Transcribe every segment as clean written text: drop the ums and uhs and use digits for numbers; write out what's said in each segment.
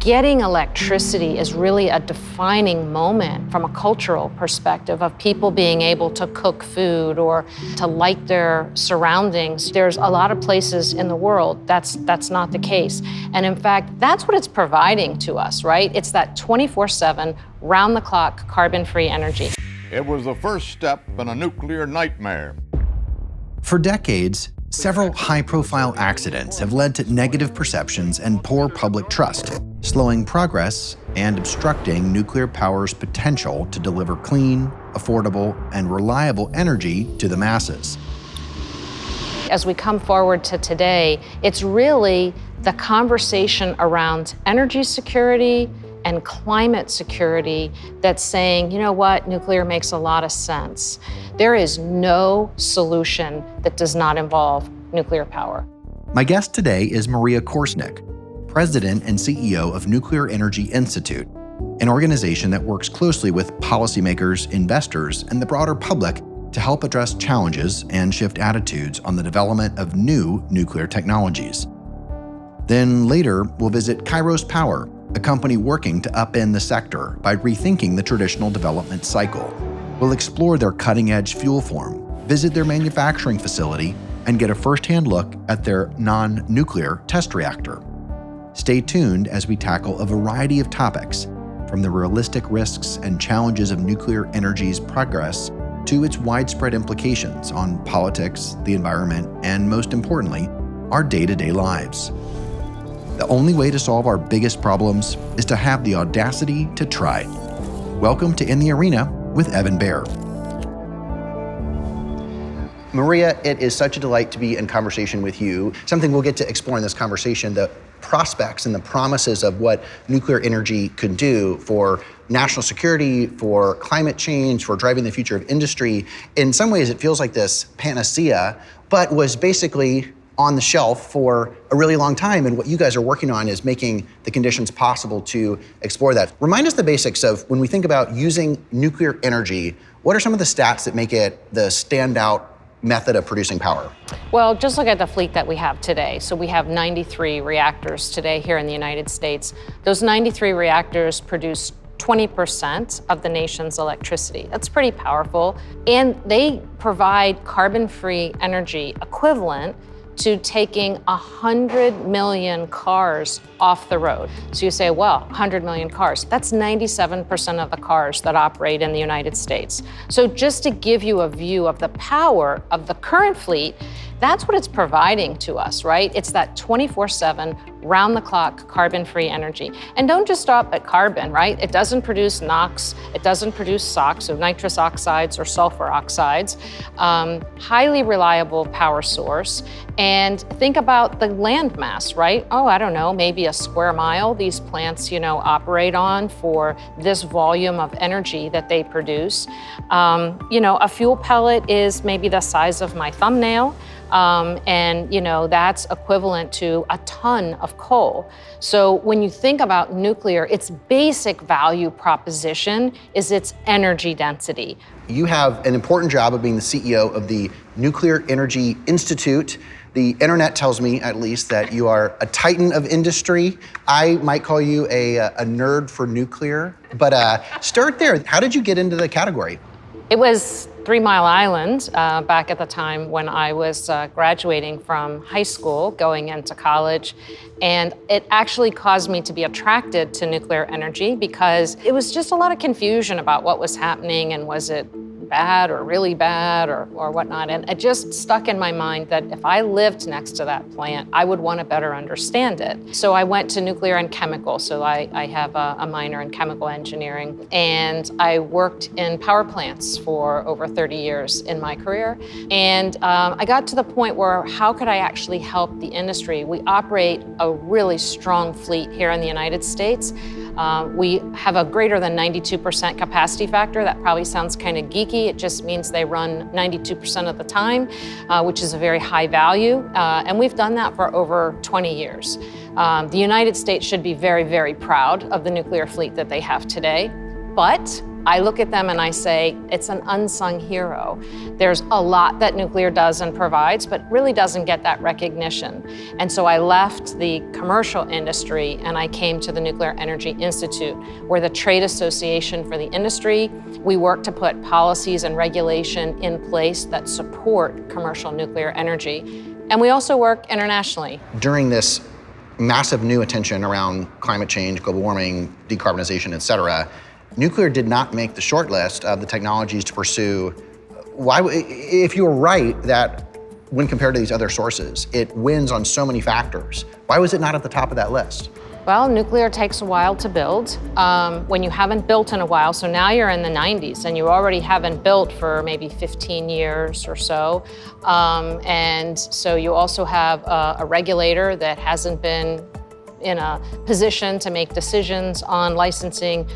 getting electricity is really a defining moment from a cultural perspective of people being able to cook food or to light their surroundings. There's a lot of places in the world that's not the case. And in fact, that's what it's providing to us, right? It's that 24/7, round-the-clock, carbon-free energy. It was the first step in a nuclear nightmare. For decades, several high-profile accidents have led to negative perceptions and poor public trust, slowing progress and obstructing nuclear power's potential to deliver clean, affordable, and reliable energy to the masses. As we come forward to today, it's really the conversation around energy security and climate security that's saying, you know what, nuclear makes a lot of sense. There is no solution that does not involve nuclear power. My guest today is Maria Korsnick, President and CEO of Nuclear Energy Institute, an organization that works closely with policymakers, investors, and the broader public to help address challenges and shift attitudes on the development of new nuclear technologies. Then later, we'll visit Chyo Power, a company working to upend the sector by rethinking the traditional development cycle. We'll explore their cutting-edge fuel form, visit their manufacturing facility, and get a first-hand look at their non-nuclear test reactor. Stay tuned as we tackle a variety of topics, from the realistic risks and challenges of nuclear energy's progress to its widespread implications on politics, the environment, and most importantly, our day-to-day lives. The only way to solve our biggest problems is to have the audacity to try. Welcome to In the Arena with Evan Baehr. Maria, it is such a delight to be in conversation with you. Something we'll get to explore in this conversation, the prospects and the promises of what nuclear energy could do for national security, for climate change, for driving the future of industry. In some ways, it feels like this panacea, but was basically on the shelf for a really long time, and what you guys are working on is making the conditions possible to explore that. Remind us the basics of when we think about using nuclear energy, what are some of the stats that make it the standout method of producing power? Well, just look at the fleet that we have today. So we have 93 reactors today here in the United States. Those 93 reactors produce 20% of the nation's electricity. That's pretty powerful. And they provide carbon-free energy equivalent to taking 100 million cars off the road. So you say, well, 100 million cars, that's 97% of the cars that operate in the United States. So just to give you a view of the power of the current fleet, that's what it's providing to us, right? It's that 24/7, round-the-clock, carbon-free energy. And don't just stop at carbon, right? It doesn't produce NOx, it doesn't produce SOx, so nitrous oxides or sulfur oxides. Highly reliable power source. And think about the land mass, right? Oh, I don't know, maybe a square mile these plants, operate on for this volume of energy that they produce. A fuel pellet is maybe the size of my thumbnail. That's equivalent to a ton of coal. So when you think about nuclear, its basic value proposition is its energy density. You have an important job of being the CEO of the Nuclear Energy Institute. The internet tells me, at least, that you are a titan of industry. I might call you a nerd for nuclear, but start there. How did you get into the category? It was 3 Mile Island back at the time when I was graduating from high school, going into college. And it actually caused me to be attracted to nuclear energy because it was just a lot of confusion about what was happening and was it bad or really bad or whatnot. And it just stuck in my mind that if I lived next to that plant, I would want to better understand it. So I went to nuclear and chemical. So I have a minor in chemical engineering. And I worked in power plants for over 30 years in my career. And I got to the point where how could I actually help the industry? We operate a really strong fleet here in the United States. We have a greater than 92% capacity factor. That probably sounds kind of geeky. It just means they run 92% of the time, which is a very high value. And we've done that for over 20 years. The United States should be very, very proud of the nuclear fleet that they have today. but I look at them and I say, it's an unsung hero. There's a lot that nuclear does and provides, but really doesn't get that recognition. And so I left the commercial industry and I came to the Nuclear Energy Institute. We're the trade association for the industry. We work to put policies and regulation in place that support commercial nuclear energy. And we also work internationally. During this massive new attention around climate change, global warming, decarbonization, et cetera, nuclear did not make the short list of the technologies to pursue. Why, if you were right that when compared to these other sources, it wins on so many factors, why was it not at the top of that list? Well, nuclear takes a while to build. When you haven't built in a while, so now you're in the 90s and you already haven't built for maybe 15 years or so. And so you also have a regulator that hasn't been in a position to make decisions on licensing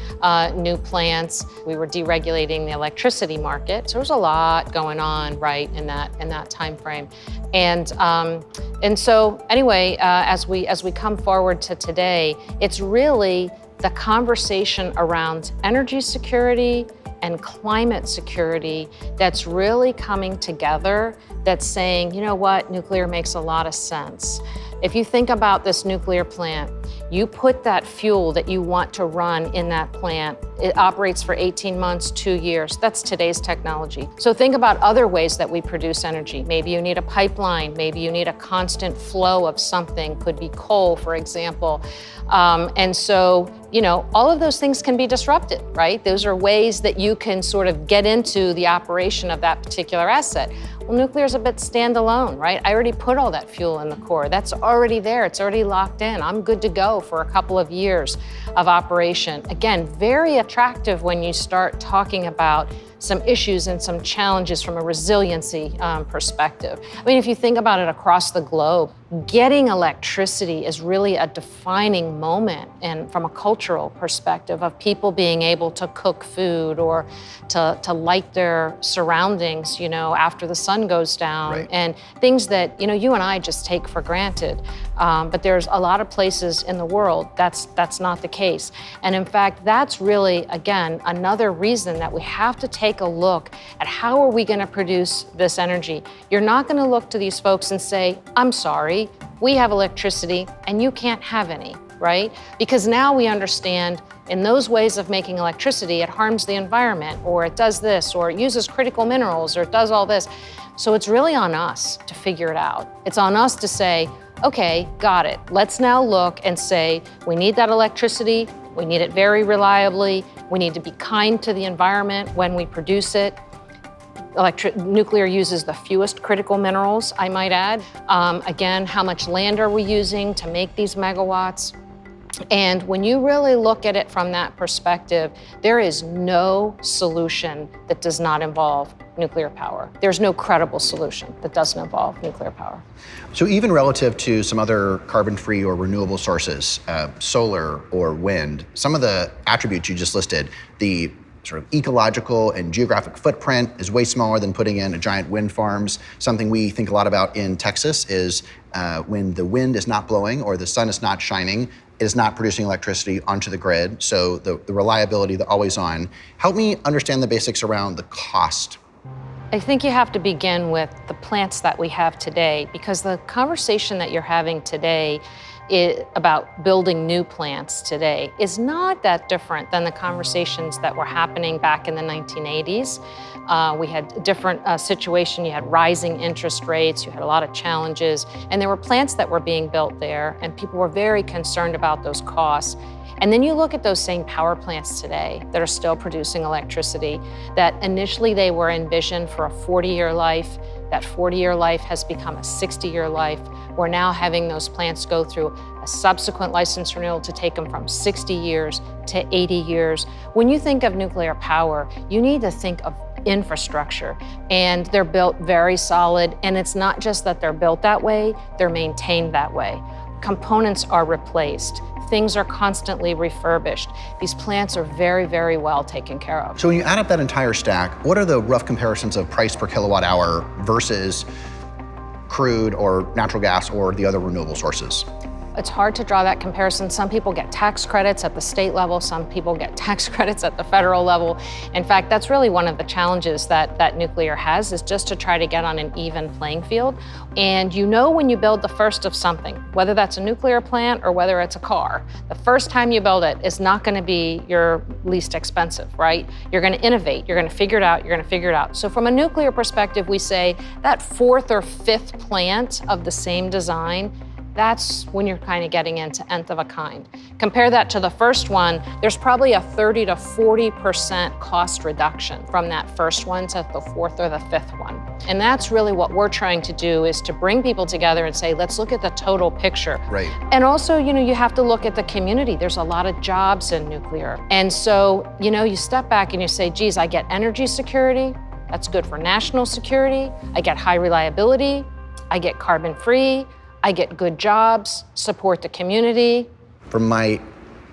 new plants. We were deregulating the electricity market, so there's a lot going on, right, in that time frame. And so anyway, as we come forward to today, it's really the conversation around energy security and climate security that's really coming together, that's saying, you know what, nuclear makes a lot of sense. If you think about this nuclear plant, you put that fuel that you want to run in that plant. It operates for 18 months, 2 years. That's today's technology. So think about other ways that we produce energy. Maybe you need a pipeline. Maybe you need a constant flow of something. Could be coal, for example. And so, you know, all of those things can be disrupted, right? Those are ways that you can sort of get into the operation of that particular asset. Well, nuclear is a bit standalone, right? I already put all that fuel in the core. That's already there. It's already locked in. I'm good to go for a couple of years of operation. Again, very attractive when you start talking about some issues and some challenges from a resiliency perspective. I mean, if you think about it across the globe, getting electricity is really a defining moment, and from a cultural perspective of people being able to cook food or to light their surroundings, you know, after the sun goes down, right. And things that, you know, you and I just take for granted. But there's a lot of places in the world that's not the case. And in fact, that's really, again, another reason that we have to take a look at how are we going to produce this energy. You're not going to look to these folks and say, I'm sorry, we have electricity and you can't have any, right? Because now we understand in those ways of making electricity, it harms the environment, or it does this, or it uses critical minerals, or it does all this. So it's really on us to figure it out. It's on us to say, okay, got it. Let's now look and say, we need that electricity, we need it very reliably, we need to be kind to the environment when we produce it. Nuclear uses the fewest critical minerals, I might add. Again, how much land are we using to make these megawatts? And when you really look at it from that perspective, there is no solution that does not involve nuclear power. There's no credible solution that doesn't involve nuclear power. So even relative to some other carbon-free or renewable sources, solar or wind, some of the attributes you just listed, the sort of ecological and geographic footprint is way smaller than putting in a giant wind farms. Something we think a lot about in Texas is when the wind is not blowing or the sun is not shining, it is not producing electricity onto the grid. So the reliability, the always on. Help me understand the basics around the cost. I think you have to begin with the plants that we have today, because the conversation that you're having today about building new plants today is not that different than the conversations that were happening back in the 1980s. We had a different situation. You had rising interest rates, you had a lot of challenges, and there were plants that were being built there, and people were very concerned about those costs. And then you look at those same power plants today that are still producing electricity, that initially they were envisioned for a 40-year life. That 40-year life has become a 60-year life. We're now having those plants go through a subsequent license renewal to take them from 60 years to 80 years. When you think of nuclear power, you need to think of infrastructure, and they're built very solid. And it's not just that they're built that way, they're maintained that way. Components are replaced. Things are constantly refurbished. These plants are very, very well taken care of. So when you add up that entire stack, what are the rough comparisons of price per kilowatt hour versus crude or natural gas or the other renewable sources? It's hard to draw that comparison. Some people get tax credits at the state level, some people get tax credits at the federal level. In fact, that's really one of the challenges that nuclear has, is just to try to get on an even playing field. And you know when you build the first of something, whether that's a nuclear plant or whether it's a car, the first time you build it is not going to be your least expensive, right? You're going to innovate, you're going to figure it out, you're going to figure it out. So from a nuclear perspective, we say that fourth or fifth plant of the same design, that's when you're kind of getting into nth of a kind. Compare that to the first one, there's probably a 30 to 40% cost reduction from that first one to the fourth or the fifth one. And that's really what we're trying to do, is to bring people together and say, let's look at the total picture. Right. And also, you have to look at the community. There's a lot of jobs in nuclear. And so, you step back and you say, geez, I get energy security. That's good for national security. I get high reliability. I get carbon free. I get good jobs, support the community. From my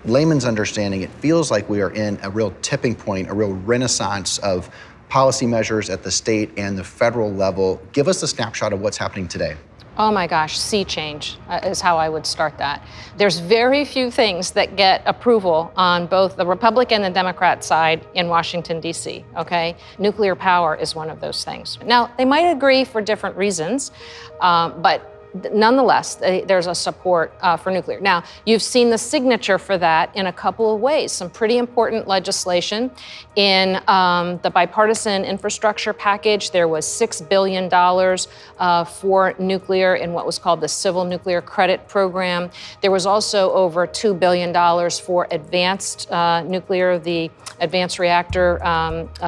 layman's understanding, it feels like we are in a real tipping point, a real renaissance of policy measures at the state and the federal level. Give us a snapshot of what's happening today. Oh my gosh, sea change is how I would start that. There's very few things that get approval on both the Republican and the Democrat side in Washington, D.C., okay? Nuclear power is one of those things. Now, they might agree for different reasons, but nonetheless, there's a support for nuclear. Now, you've seen the signature for that in a couple of ways. Some pretty important legislation. In the bipartisan infrastructure package, there was $6 billion for nuclear in what was called the Civil Nuclear Credit Program. There was also over $2 billion for advanced nuclear, the Advanced Reactor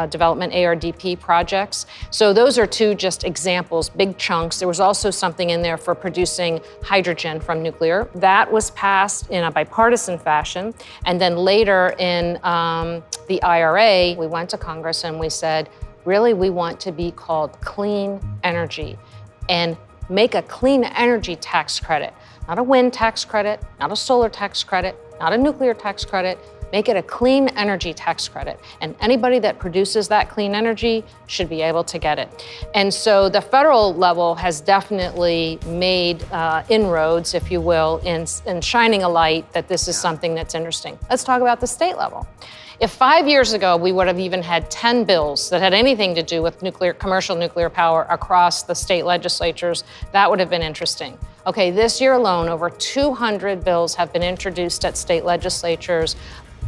Development, ARDP projects. So those are two just examples, big chunks. There was also something in there for producing hydrogen from nuclear. That was passed in a bipartisan fashion. And then later in the IRA, we went to Congress and we said, really, we want to be called clean energy and make a clean energy tax credit. Not a wind tax credit, not a solar tax credit, not a nuclear tax credit. Make it a clean energy tax credit. And anybody that produces that clean energy should be able to get it. And so the federal level has definitely made inroads, if you will, in shining a light that this is something that's interesting. Let's talk about the state level. If 5 years ago we would have even had 10 bills that had anything to do with commercial nuclear power across the state legislatures, that would have been interesting. Okay, this year alone, over 200 bills have been introduced at state legislatures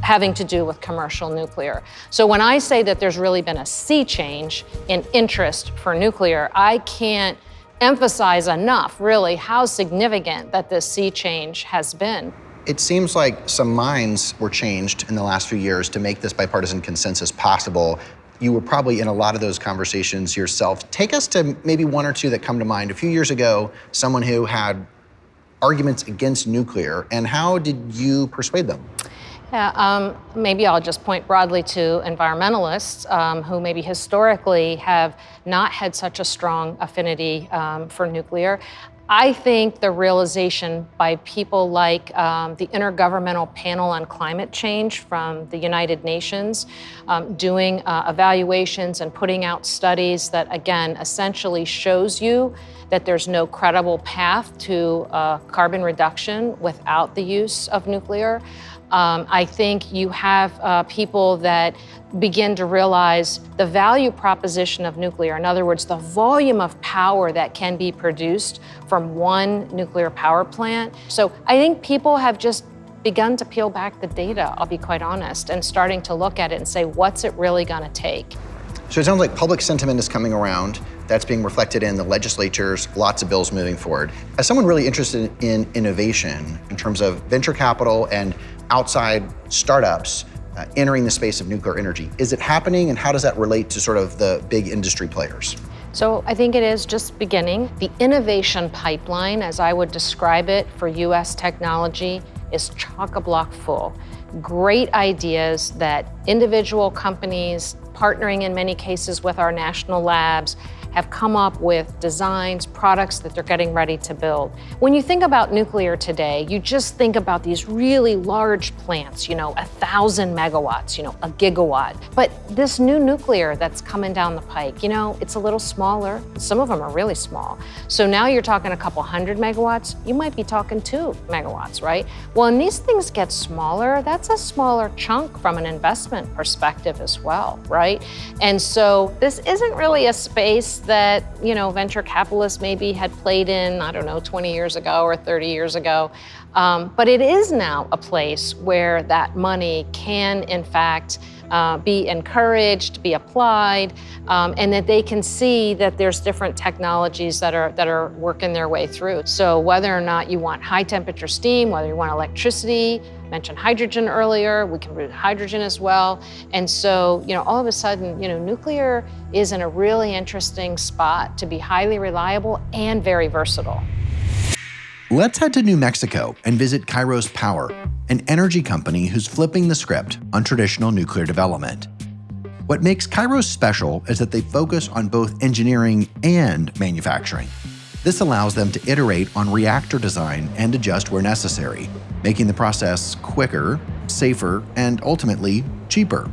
having to do with commercial nuclear. So when I say that there's really been a sea change in interest for nuclear, I can't emphasize enough, really, how significant that this sea change has been. It seems like some minds were changed in the last few years to make this bipartisan consensus possible. You were probably in a lot of those conversations yourself. Take us to maybe one or two that come to mind. A few years ago, someone who had arguments against nuclear, and how did you persuade them? Yeah, maybe I'll just point broadly to environmentalists who maybe historically have not had such a strong affinity for nuclear. I think the realization by people like the Intergovernmental Panel on Climate Change from the United Nations, doing evaluations and putting out studies that, again, essentially shows you that there's no credible path to carbon reduction without the use of nuclear. I think you have people that begin to realize the value proposition of nuclear. In other words, the volume of power that can be produced from one nuclear power plant. So I think people have just begun to peel back the data, I'll be quite honest, and starting to look at it and say, what's it really gonna take? So it sounds like public sentiment is coming around. That's being reflected in the legislatures, lots of bills moving forward. As someone really interested in innovation in terms of venture capital and outside startups entering the space of nuclear energy, is it happening, and how does that relate to sort of the big industry players? So I think it is just beginning. The innovation pipeline, as I would describe it for US technology, is chock-a-block full. Great ideas that individual companies, partnering in many cases with our national labs, have come up with designs, products that they're getting ready to build. When you think about nuclear today, you just think about these really large plants, 1,000 megawatts, a gigawatt. But this new nuclear that's coming down the pike, it's a little smaller. Some of them are really small. So now you're talking a couple hundred megawatts, you might be talking 2 megawatts, right? Well, when these things get smaller, that's a smaller chunk from an investment perspective as well, right? And so this isn't really a space that, venture capitalists maybe had played in, 20 years ago or 30 years ago. But it is now a place where that money can, in fact, be encouraged, be applied, and that they can see that there's different technologies that are working their way through. So whether or not you want high temperature steam, whether you want electricity, mentioned hydrogen earlier, we can produce hydrogen as well. And so, all of a sudden, nuclear is in a really interesting spot to be highly reliable and very versatile. Let's head to New Mexico and visit Chyo Power, an energy company who's flipping the script on traditional nuclear development. What makes Chyo special is that they focus on both engineering and manufacturing. This allows them to iterate on reactor design and adjust where necessary, making the process quicker, safer, and ultimately cheaper.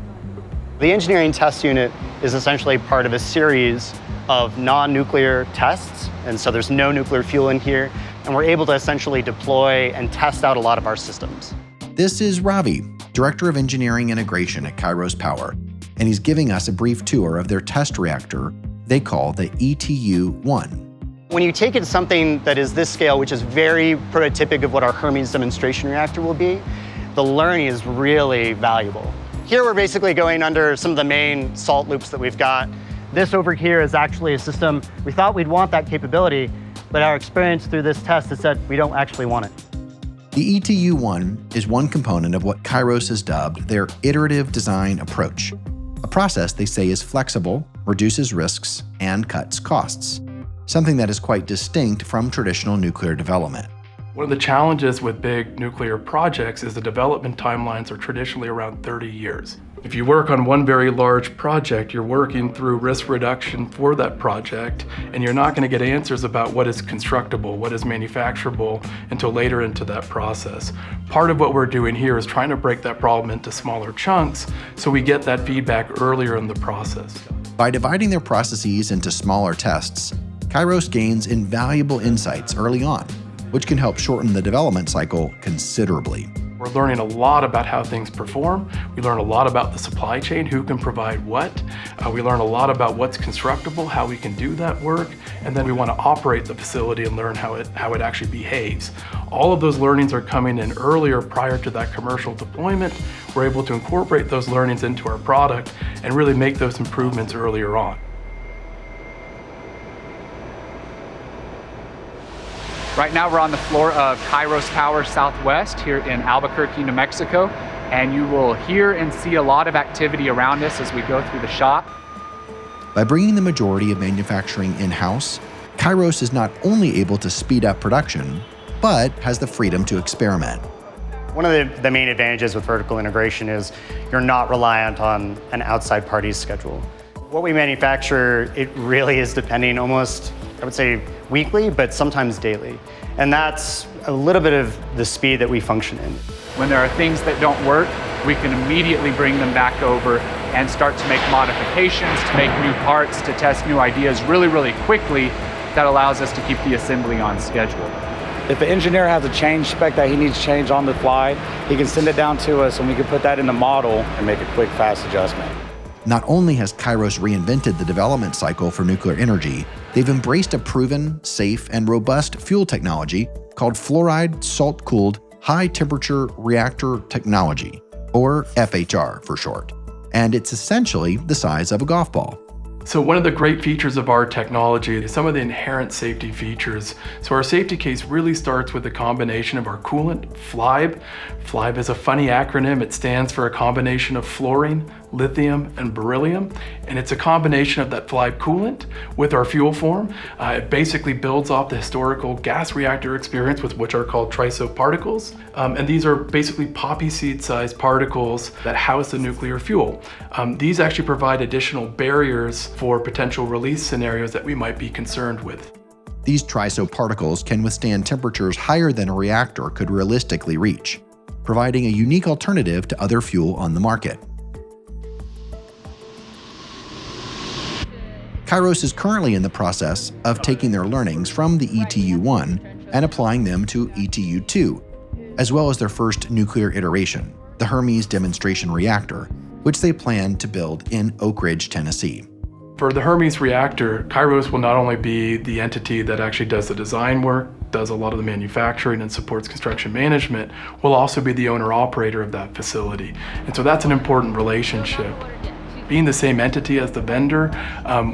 The engineering test unit is essentially part of a series of non-nuclear tests, and so there's no nuclear fuel in here, and we're able to essentially deploy and test out a lot of our systems. This is Ravi, Director of Engineering Integration at Chyo Power, and he's giving us a brief tour of their test reactor they call the ETU-1. When you take it to something that is this scale, which is very prototypic of what our Hermes demonstration reactor will be, the learning is really valuable. Here we're basically going under some of the main salt loops that we've got. This over here is actually a system, we thought we'd want that capability, but our experience through this test has said we don't actually want it. The ETU-1 is one component of what Chyo has dubbed their iterative design approach, a process they say is flexible, reduces risks, and cuts costs, something that is quite distinct from traditional nuclear development. One of the challenges with big nuclear projects is the development timelines are traditionally around 30 years. If you work on one very large project, you're working through risk reduction for that project, and you're not going to get answers about what is constructible, what is manufacturable until later into that process. Part of what we're doing here is trying to break that problem into smaller chunks so we get that feedback earlier in the process. By dividing their processes into smaller tests, Chyo gains invaluable insights early on, which can help shorten the development cycle considerably. We're learning a lot about how things perform. We learn a lot about the supply chain, who can provide what. We learn a lot about what's constructible, how we can do that work, and then we want to operate the facility and learn how it actually behaves. All of those learnings are coming in earlier prior to that commercial deployment. We're able to incorporate those learnings into our product and really make those improvements earlier on. Right now we're on the floor of Chyo Power Southwest here in Albuquerque, New Mexico, and you will hear and see a lot of activity around us as we go through the shop. By bringing the majority of manufacturing in-house, Chyo is not only able to speed up production, but has the freedom to experiment. One of the main advantages with vertical integration is you're not reliant on an outside party's schedule. What we manufacture, it really is depending almost, I would say, weekly, but sometimes daily. And that's a little bit of the speed that we function in. When there are things that don't work, we can immediately bring them back over and start to make modifications, to make new parts, to test new ideas really, really quickly. That allows us to keep the assembly on schedule. If the engineer has a change spec that he needs changed on the fly, he can send it down to us and we can put that in the model and make a quick, fast adjustment. Not only has Chyo reinvented the development cycle for nuclear energy, they've embraced a proven, safe, and robust fuel technology called fluoride salt-cooled high-temperature reactor technology, or FHR for short. And it's essentially the size of a golf ball. So one of the great features of our technology is some of the inherent safety features. So our safety case really starts with a combination of our coolant, FLIBE. FLIBE is a funny acronym. It stands for a combination of fluorine, lithium, and beryllium. And it's a combination of that FLIBE coolant with our fuel form. It basically builds off the historical gas reactor experience with which are called triso particles. And these are basically poppy seed-sized particles that house the nuclear fuel. These actually provide additional barriers for potential release scenarios that we might be concerned with. These triso particles can withstand temperatures higher than a reactor could realistically reach, providing a unique alternative to other fuel on the market. Kairos is currently in the process of taking their learnings from the ETU-1 and applying them to ETU-2, as well as their first nuclear iteration, the Hermes demonstration reactor, which they plan to build in Oak Ridge, Tennessee. For the Hermes reactor, Kairos will not only be the entity that actually does the design work, does a lot of the manufacturing and supports construction management, will also be the owner-operator of that facility. And so that's an important relationship. Being the same entity as the vendor,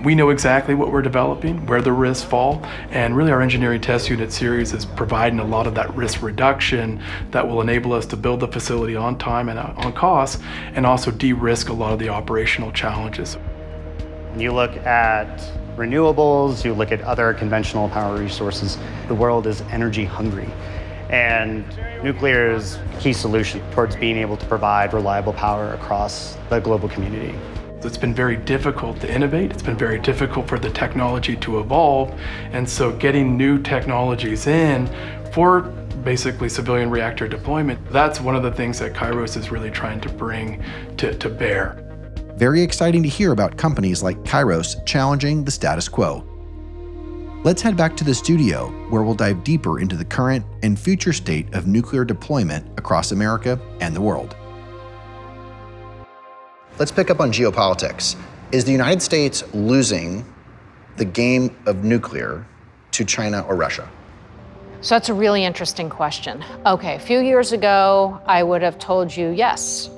we know exactly what we're developing, where the risks fall, and really our engineering test unit series is providing a lot of that risk reduction that will enable us to build the facility on time and on cost, and also de-risk a lot of the operational challenges. When you look at renewables, you look at other conventional power resources, the world is energy hungry. And nuclear is a key solution towards being able to provide reliable power across the global community. It's been very difficult to innovate. It's been very difficult for the technology to evolve. And so getting new technologies in for basically civilian reactor deployment, that's one of the things that Kairos is really trying to bring to bear. Very exciting to hear about companies like Kairos challenging the status quo. Let's head back to the studio, where we'll dive deeper into the current and future state of nuclear deployment across America and the world. Let's pick up on geopolitics. Is the United States losing the game of nuclear to China or Russia? So that's a really interesting question. Okay, a few years ago, I would have told you yes,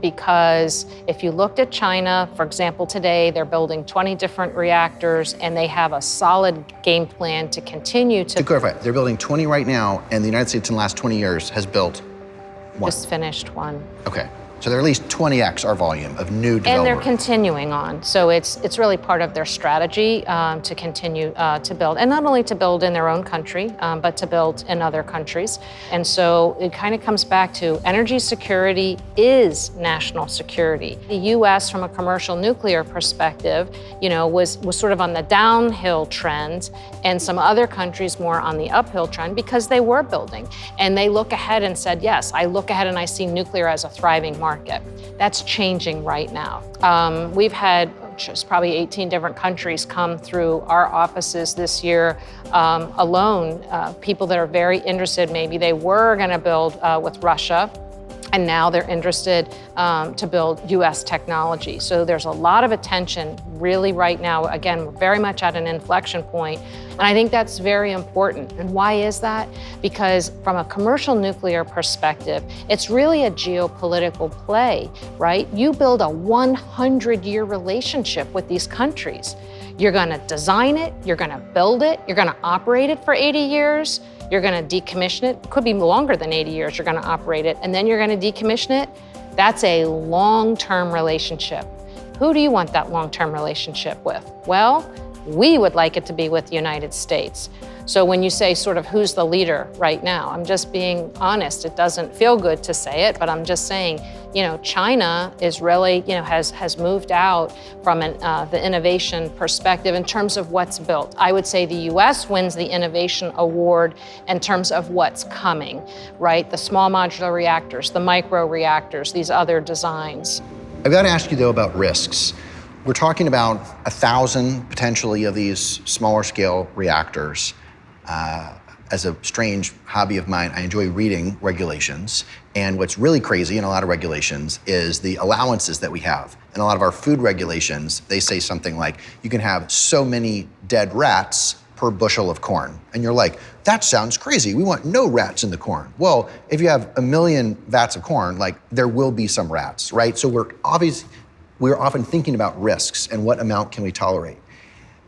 because if you looked at China, for example, today, they're building 20 different reactors and they have a solid game plan to continue to— To clarify, they're building 20 right now, and the United States in the last 20 years has built one. Just finished one. Okay, so they're at least 20x our volume of new development. And they're continuing on. So it's really part of their strategy to continue to build. And not only to build in their own country, but to build in other countries. And so it kind of comes back to energy security is national security. The US, from a commercial nuclear perspective, was sort of on the downhill trend, and some other countries more on the uphill trend because they were building. And they look ahead and said, yes, I look ahead and I see nuclear as a thriving market. That's changing right now. We've had just probably 18 different countries come through our offices this year alone, people that are very interested. Maybe they were going to build with Russia, and now they're interested to build US technology. So there's a lot of attention really right now. Again, we're very much at an inflection point, and I think that's very important. And why is that? Because from a commercial nuclear perspective, it's really a geopolitical play, right? You build a 100-year relationship with these countries. You're gonna design it, you're gonna build it, you're gonna operate it for 80 years, you're gonna decommission it. It could be longer than 80 years you're gonna operate it, and then you're gonna decommission it. That's a long-term relationship. Who do you want that long-term relationship with? Well, we would like it to be with the United States. So when you say sort of who's the leader right now, I'm just being honest. It doesn't feel good to say it, but I'm just saying, China is really, has moved out from the innovation perspective in terms of what's built. I would say the US wins the innovation award in terms of what's coming, right? The small modular reactors, the micro reactors, these other designs. I've got to ask you though about risks. We're talking about 1,000 potentially of these smaller scale reactors. As a strange hobby of mine, I enjoy reading regulations. And what's really crazy in a lot of regulations is the allowances that we have. In a lot of our food regulations, they say something like, you can have so many dead rats per bushel of corn. And you're like, that sounds crazy. We want no rats in the corn. Well, if you have 1 million vats of corn, there will be some rats, right? So we're often thinking about risks and what amount can we tolerate.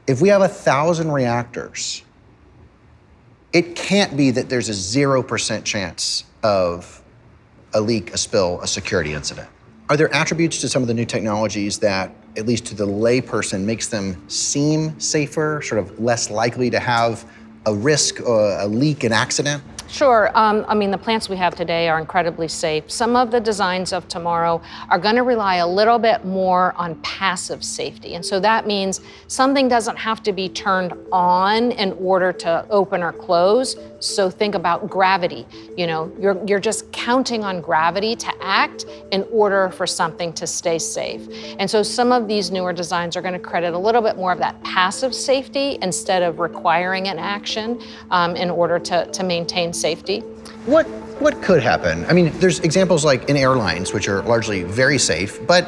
If we have 1,000 reactors, it can't be that there's a 0% chance of a leak, a spill, a security incident. Are there attributes to some of the new technologies that, at least to the layperson, makes them seem safer, sort of less likely to have a risk, or a leak, an accident? Sure. I mean, the plants we have today are incredibly safe. Some of the designs of tomorrow are going to rely a little bit more on passive safety. And so that means something doesn't have to be turned on in order to open or close. So think about gravity. You know, you're just counting on gravity to act in order for something to stay safe. And so some of these newer designs are going to credit a little bit more of that passive safety instead of requiring an action in order to maintain safety. What could happen? I mean, there's examples like in airlines, which are largely very safe, but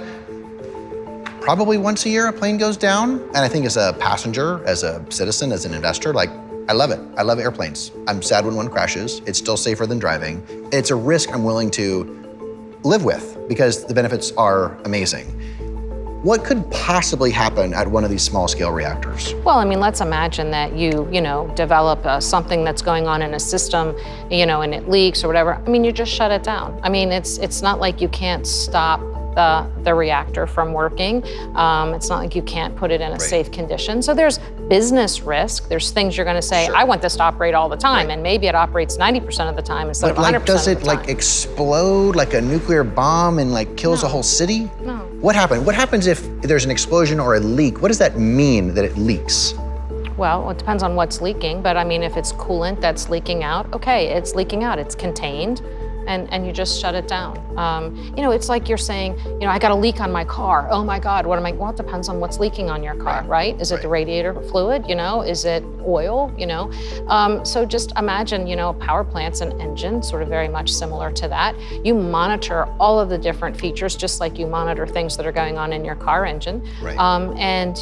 probably once a year a plane goes down. And I think as a passenger, as a citizen, as an investor, like, I love it. I love airplanes. I'm sad when one crashes. It's still safer than driving. It's a risk I'm willing to live with because the benefits are amazing. What could possibly happen at one of these small scale reactors? Well, I mean, let's imagine that you develop something that's going on in a system, and it leaks or whatever. I mean, you just shut it down. I mean, it's not like you can't stop the reactor from working. It's not like you can't put it in a safe condition. So there's business risk. There's things you're going to say, Sure. I want this to operate all the time, and maybe it operates 90% of the time instead of 100% But does of it the time. explode like a nuclear bomb and kills a whole city? No. What happened? What happens if there's an explosion or a leak? What does that mean that it leaks? Well, it depends on what's leaking, but I mean, if it's coolant that's leaking out, okay, it's leaking out, it's contained, and you just shut it down. It's like you're saying, I got a leak on my car. Oh my God, well, it depends on what's leaking on your car, right? Is it the radiator fluid, is it oil, So just imagine, power plant's an engine, sort of very much similar to that. You monitor all of the different features, just like you monitor things that are going on in your car engine. Right. And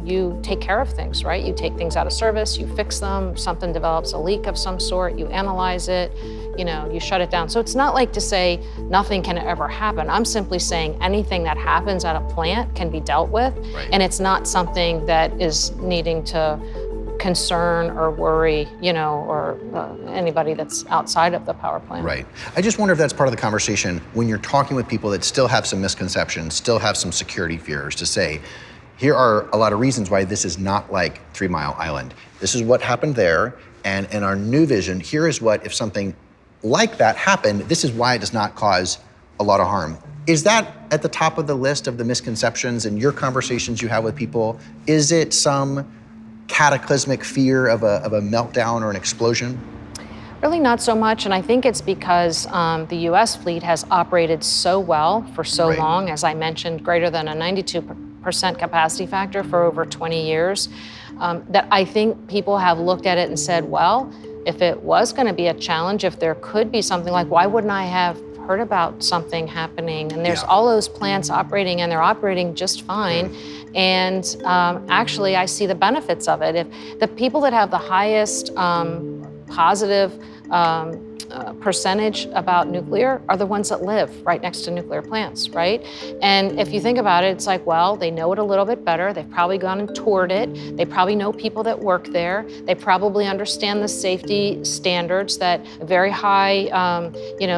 you take care of things, right? You take things out of service, you fix them, something develops a leak of some sort, you analyze it, you shut it down. So it's not like to say nothing can ever happen. I'm simply saying anything that happens at a plant can be dealt with, and it's not something that is needing to concern or worry, or anybody that's outside of the power plant. Right. I just wonder if that's part of the conversation when you're talking with people that still have some misconceptions, still have some security fears, to say, here are a lot of reasons why this is not like 3 Mile Island. This is what happened there, and in our new vision, here is what, if something like that happened, this is why it does not cause a lot of harm. Is that at the top of the list of the misconceptions in your conversations you have with people? Is it some cataclysmic fear of a meltdown or an explosion? Really not so much, and I think it's because the US fleet has operated so well for so long, as I mentioned, greater than a 92% capacity factor for over 20 years, that I think people have looked at it and said, well, if it was going to be a challenge, if there could be something like, why wouldn't I have heard about something happening? And there's all those plants operating, and they're operating just fine. And actually, I see the benefits of it. If the people that have the highest positive percentage about nuclear are the ones that live right next to nuclear plants, right? And if you think about it, it's like, well, they know it a little bit better. They've probably gone and toured it. They probably know people that work there. They probably understand the safety standards, that very high,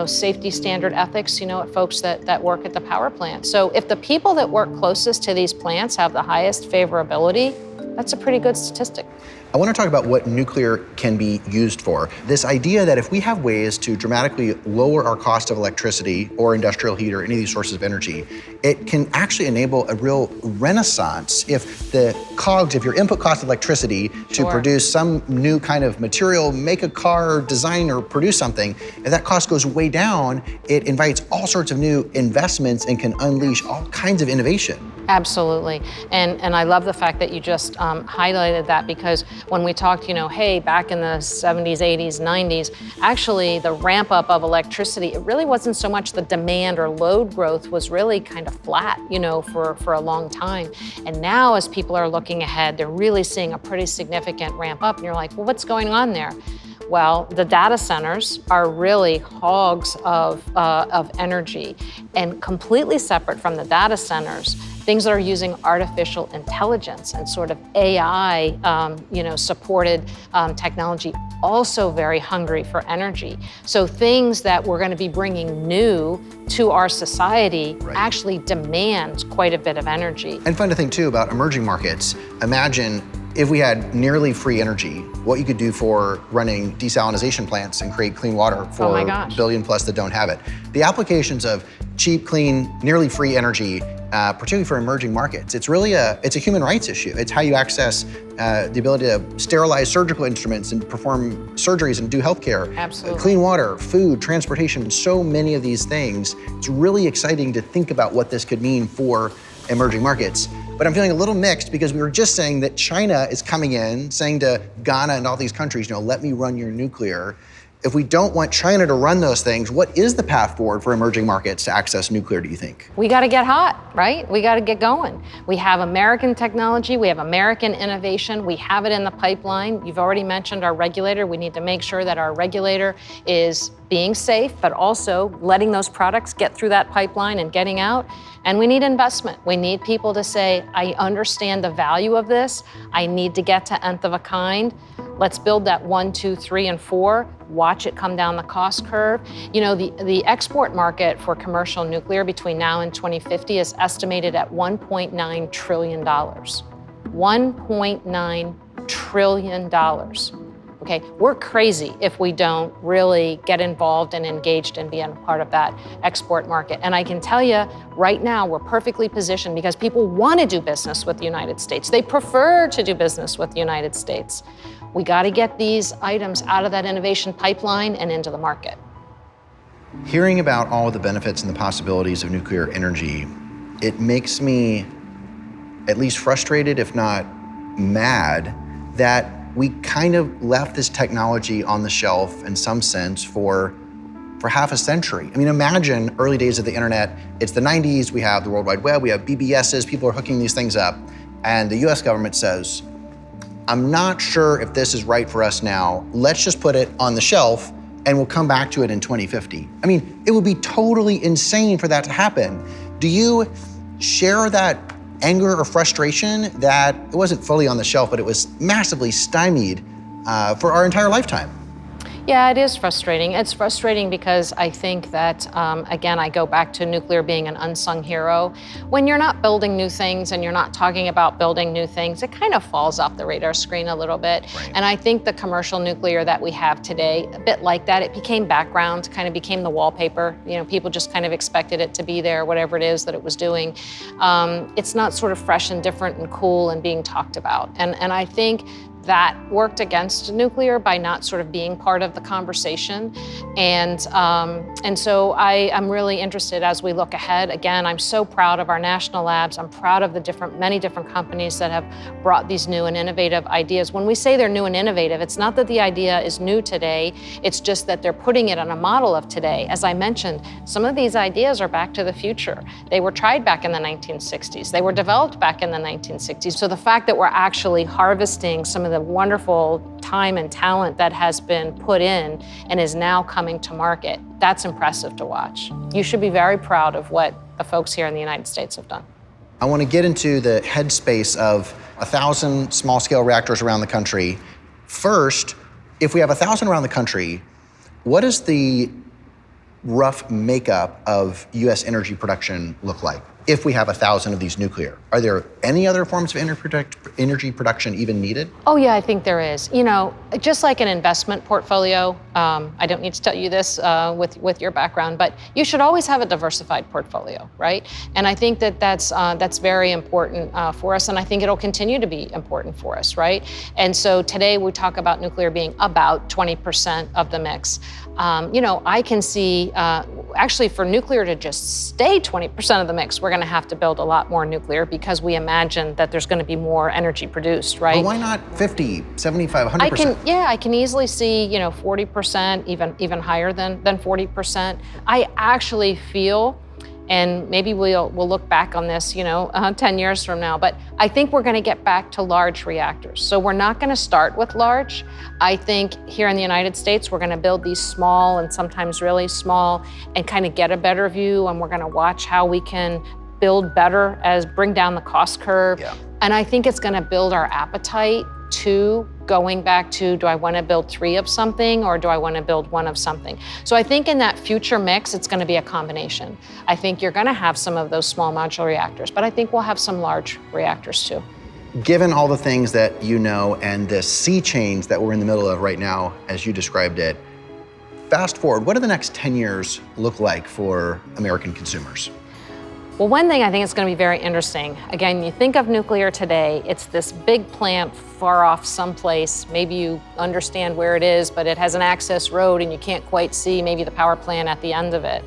safety standard ethics, at folks that work at the power plant. So if the people that work closest to these plants have the highest favorability, that's a pretty good statistic. I want to talk about what nuclear can be used for. This idea that if we have ways to dramatically lower our cost of electricity or industrial heat or any of these sources of energy, it can actually enable a real renaissance. If the COGS, if your input cost of electricity to produce some new kind of material, make a car, design or produce something, if that cost goes way down, it invites all sorts of new investments and can unleash all kinds of innovation. Absolutely, and I love the fact that you just highlighted that, because when we talked, hey, back in the 70s, 80s, 90s, actually the ramp up of electricity, it really wasn't so much the demand or load growth was really kind of flat, for a long time. And now as people are looking ahead, they're really seeing a pretty significant ramp up, and you're like, well, what's going on there? Well, the data centers are really hogs of energy, and completely separate from the data centers, things that are using artificial intelligence and sort of AI, supported technology, also very hungry for energy. So things that we're going to be bringing new to our society actually demand quite a bit of energy. And fun to think too about emerging markets. Imagine if we had nearly free energy, what you could do for running desalination plants and create clean water for my gosh. billion plus that don't have it. The applications of cheap, clean, nearly free energy, particularly for emerging markets, it's really it's a human rights issue. It's how you access the ability to sterilize surgical instruments and perform surgeries and do healthcare. Absolutely. Clean water, food, transportation, so many of these things. It's really exciting to think about what this could mean for emerging markets. But I'm feeling a little mixed because we were just saying that China is coming in, saying to Ghana and all these countries, let me run your nuclear. If we don't want China to run those things, what is the path forward for emerging markets to access nuclear, do you think? We got to get hot, right? We got to get going. We have American technology, we have American innovation, we have it in the pipeline. You've already mentioned our regulator. We need to make sure that our regulator is being safe, but also letting those products get through that pipeline and getting out. And we need investment. We need people to say, I understand the value of this. I need to get to nth of a kind. Let's build that 1, 2, 3, and 4. Watch it come down the cost curve. The export market for commercial nuclear between now and 2050 is estimated at $1.9 trillion. $1.9 trillion. Okay, we're crazy if we don't really get involved and engaged and be a part of that export market. And I can tell you right now, we're perfectly positioned because people want to do business with the United States. They prefer to do business with the United States. We got to get these items out of that innovation pipeline and into the market. Hearing about all of the benefits and the possibilities of nuclear energy, it makes me at least frustrated, if not mad, that we kind of left this technology on the shelf in some sense for half a century. I mean, imagine early days of the internet. It's the 90s, we have the World Wide Web, we have BBSs, people are hooking these things up, and the US government says, I'm not sure if this is right for us now. Let's just put it on the shelf and we'll come back to it in 2050. I mean, it would be totally insane for that to happen. Do you share that anger or frustration that it wasn't fully on the shelf, but it was massively stymied for our entire lifetime? Yeah, it is frustrating. It's frustrating because I think that, again, I go back to nuclear being an unsung hero. When you're not building new things and you're not talking about building new things, it kind of falls off the radar screen a little bit. Right. And I think the commercial nuclear that we have today, a bit like that, it became background, kind of became the wallpaper. People just kind of expected it to be there, whatever it is that it was doing. It's not sort of fresh and different and cool and being talked about. And I think that worked against nuclear by not sort of being part of the conversation. And so I'm really interested as we look ahead. Again, I'm so proud of our national labs. I'm proud of the many different companies that have brought these new and innovative ideas. When we say they're new and innovative, it's not that the idea is new today, it's just that they're putting it on a model of today. As I mentioned, some of these ideas are back to the future. They were tried back in the 1960s. They were developed back in the 1960s. So the fact that we're actually harvesting some of the wonderful time and talent that has been put in and is now coming to market, that's impressive to watch. You should be very proud of what the folks here in the United States have done. I want to get into the headspace of 1,000 small-scale reactors around the country. First, if we have 1,000 around the country, what does the rough makeup of US energy production look like? If we have 1,000 of these nuclear, are there any other forms of energy production even needed? Oh yeah, I think there is. Just like an investment portfolio, I don't need to tell you this with your background, but you should always have a diversified portfolio, right? And I think that's very important for us, and I think it'll continue to be important for us, right? And so today we talk about nuclear being about 20% of the mix. I can see, actually for nuclear to just stay 20% of the mix, we're gonna have to build a lot more nuclear because we imagine that there's gonna be more energy produced, right? Well, why not 50, 75, 100%? I can easily see, 40%, even higher than 40%. I actually feel, and maybe we'll look back on this, 10 years from now, but I think we're gonna get back to large reactors. So we're not gonna start with large. I think here in the United States, we're gonna build these small and sometimes really small and kind of get a better view, and we're gonna watch how we can build better bring down the cost curve. Yeah. And I think it's gonna build our appetite to going back to, do I wanna build 3 of something or do I wanna build 1 of something? So I think in that future mix, it's gonna be a combination. I think you're gonna have some of those small modular reactors, but I think we'll have some large reactors too. Given all the things that you know and the sea change that we're in the middle of right now, as you described it, fast forward, what do the next 10 years look like for American consumers? Well, one thing I think is going to be very interesting, again, you think of nuclear today, it's this big plant far off someplace. Maybe you understand where it is, but it has an access road and you can't quite see maybe the power plant at the end of it.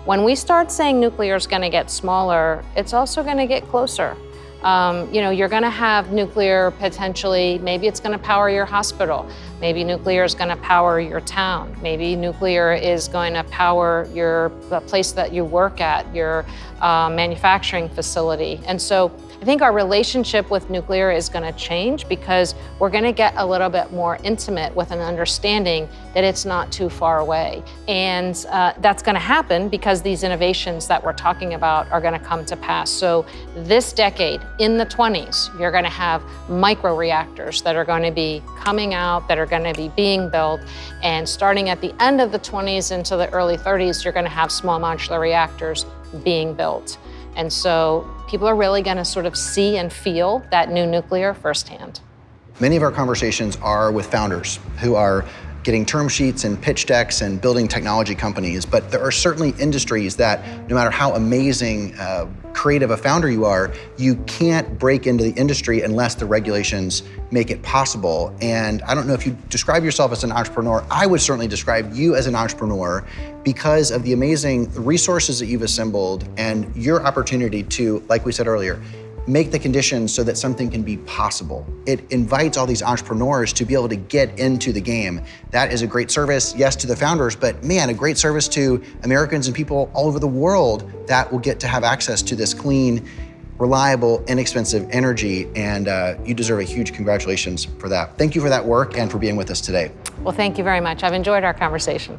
When we start saying nuclear is going to get smaller, it's also going to get closer. You're going to have nuclear potentially, maybe it's going to power your hospital. Maybe nuclear is going to power your town. Maybe nuclear is going to power the place that you work at, your manufacturing facility. And so I think our relationship with nuclear is going to change because we're going to get a little bit more intimate with an understanding that it's not too far away. And that's going to happen because these innovations that we're talking about are going to come to pass. So this decade, in the 20s, you're going to have microreactors that are going to be coming out, that are going to be being built. And starting at the end of the 20s into the early 30s, you're going to have small modular reactors being built. And so people are really going to sort of see and feel that new nuclear firsthand. Many of our conversations are with founders who are getting term sheets and pitch decks and building technology companies, but there are certainly industries that no matter how amazing, creative a founder you are, you can't break into the industry unless the regulations make it possible. And I don't know if you describe yourself as an entrepreneur, I would certainly describe you as an entrepreneur because of the amazing resources that you've assembled and your opportunity to, like we said earlier, make the conditions so that something can be possible. It invites all these entrepreneurs to be able to get into the game. That is a great service, yes, to the founders, but man, a great service to Americans and people all over the world that will get to have access to this clean, reliable, inexpensive energy, and you deserve a huge congratulations for that. Thank you for that work and for being with us today. Well, thank you very much. I've enjoyed our conversation.